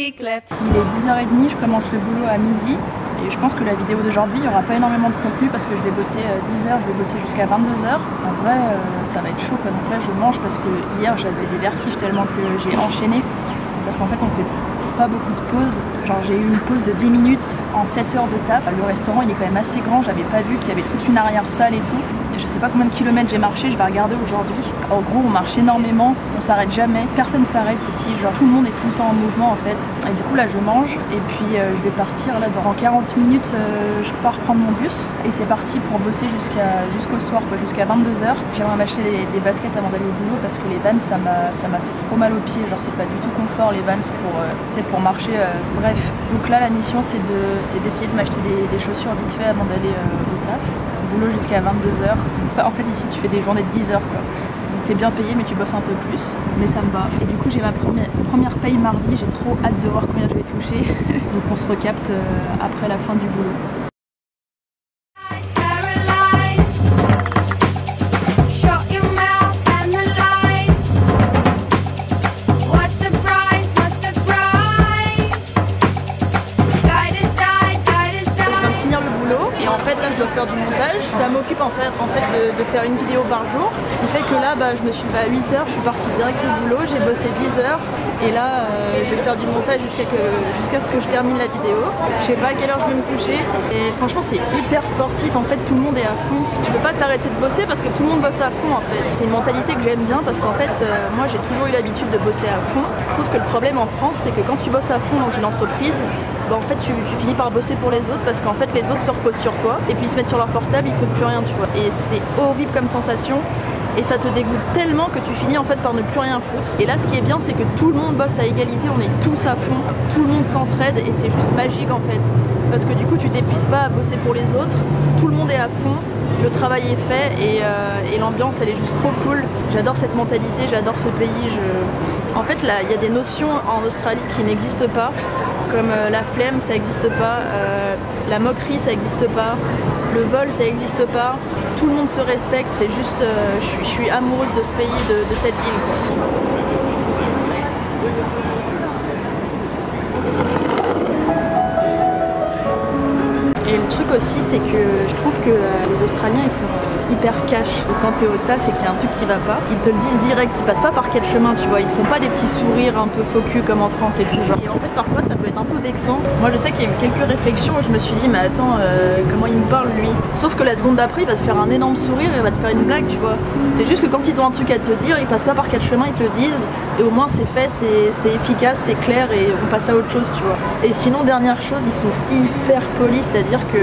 Il est 10h30, je commence le boulot à midi. Et je pense que la vidéo d'aujourd'hui, il n'y aura pas énormément de contenu parce que je vais bosser 10h, je vais bosser jusqu'à 22h. En vrai, ça va être chaud quoi. Donc là, je mange parce que hier, j'avais des vertiges tellement que j'ai enchaîné. Parce qu'en fait, on fait pas beaucoup de pauses. Genre, j'ai eu une pause de 10 minutes en 7 heures de taf. Le restaurant, il est quand même assez grand. J'avais pas vu qu'il y avait toute une arrière-salle et tout. Et je sais pas combien de kilomètres j'ai marché, je vais regarder aujourd'hui. En gros, on marche énormément, on s'arrête jamais. Personne s'arrête ici, genre tout le monde est tout le temps en mouvement en fait. Et du coup, là, je mange et puis je vais partir là dans 40 minutes. Je pars prendre mon bus et c'est parti pour bosser jusqu'au soir, quoi, jusqu'à 22h. J'aimerais m'acheter des baskets avant d'aller au boulot parce que les Vans, ça m'a fait trop mal aux pieds. Genre, c'est pas du tout confort les Vans pour marcher. Bref, donc là, la mission, c'est d'essayer de m'acheter des chaussures vite fait avant d'aller au taf. Boulot jusqu'à 22h. En fait ici tu fais des journées de 10h quoi. Donc t'es bien payé mais tu bosses un peu plus. Mais ça me va. Et du coup j'ai ma première paye mardi. J'ai trop hâte de voir combien je vais toucher. Donc on se recapte après la fin du boulot. Je dois faire du montage, ça m'occupe en fait de faire une vidéo par jour, ce qui fait que là je me suis levée à 8h, je suis partie direct au boulot, j'ai bossé 10 heures et là je vais faire du montage jusqu'à ce que je termine la vidéo. Je sais pas à quelle heure je vais me coucher et franchement c'est hyper sportif, en fait tout le monde est à fond. Tu peux pas t'arrêter de bosser parce que tout le monde bosse à fond en fait. C'est une mentalité que j'aime bien parce qu'en fait moi j'ai toujours eu l'habitude de bosser à fond, sauf que le problème en France c'est que quand tu bosses à fond dans une entreprise, en fait tu finis par bosser pour les autres parce qu'en fait les autres se reposent sur toi et puis ils se mettent sur leur portable, ils foutent plus rien tu vois. Et c'est horrible comme sensation et ça te dégoûte tellement que tu finis en fait par ne plus rien foutre. Et là ce qui est bien c'est que tout le monde bosse à égalité, on est tous à fond, tout le monde s'entraide et c'est juste magique en fait. Parce que du coup tu t'épuises pas à bosser pour les autres, tout le monde est à fond, le travail est fait et l'ambiance elle est juste trop cool. J'adore cette mentalité, j'adore ce pays. En fait là il y a des notions en Australie qui n'existent pas. Comme la flemme, ça n'existe pas, la moquerie, ça n'existe pas, le vol, ça n'existe pas. Tout le monde se respecte, c'est juste, je suis amoureuse de ce pays, de cette ville, quoi. Et le truc aussi, c'est que je trouve que les Australiens, ils sont hyper cash. Quand t'es au taf et qu'il y a un truc qui va pas, ils te le disent direct, ils passent pas par quel chemin, tu vois. Ils te font pas des petits sourires un peu faux cul comme en France et tout genre. Et en fait, parfois, ça peut être un peu vexant. Moi, je sais qu'il y a eu quelques réflexions où je me suis dit, mais attends, comment il me parle lui? Sauf que la seconde d'après, il va te faire un énorme sourire et il va te faire une blague, tu vois. C'est juste que quand ils ont un truc à te dire, ils passent pas par quel chemin, ils te le disent. Et au moins, c'est fait, c'est efficace, c'est clair et on passe à autre chose, tu vois. Et sinon, dernière chose, ils sont hyper polis, c'est-à-dire que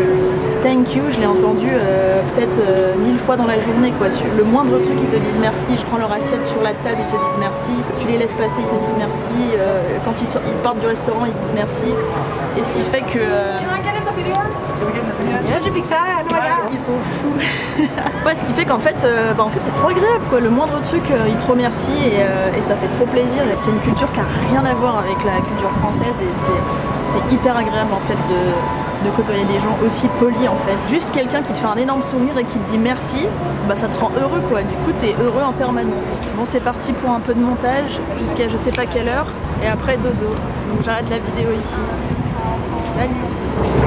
thank you, je l'ai entendu peut-être 1000 fois dans la journée quoi. Le moindre truc ils te disent merci, je prends leur assiette sur la table ils te disent merci, tu les laisses passer ils te disent merci, quand ils partent du restaurant ils disent merci et ce qui fait que ils sont fous. Ouais, ce qui fait qu'en fait, c'est trop agréable quoi. Le moindre truc ils te remercient et ça fait trop plaisir. C'est une culture qui a rien à voir avec la culture française et c'est hyper agréable en fait de côtoyer des gens aussi polis en fait. Juste quelqu'un qui te fait un énorme sourire et qui te dit merci, ça te rend heureux quoi. Du coup t'es heureux en permanence. Bon c'est parti pour un peu de montage jusqu'à je sais pas quelle heure et après dodo. Donc j'arrête la vidéo ici. Salut.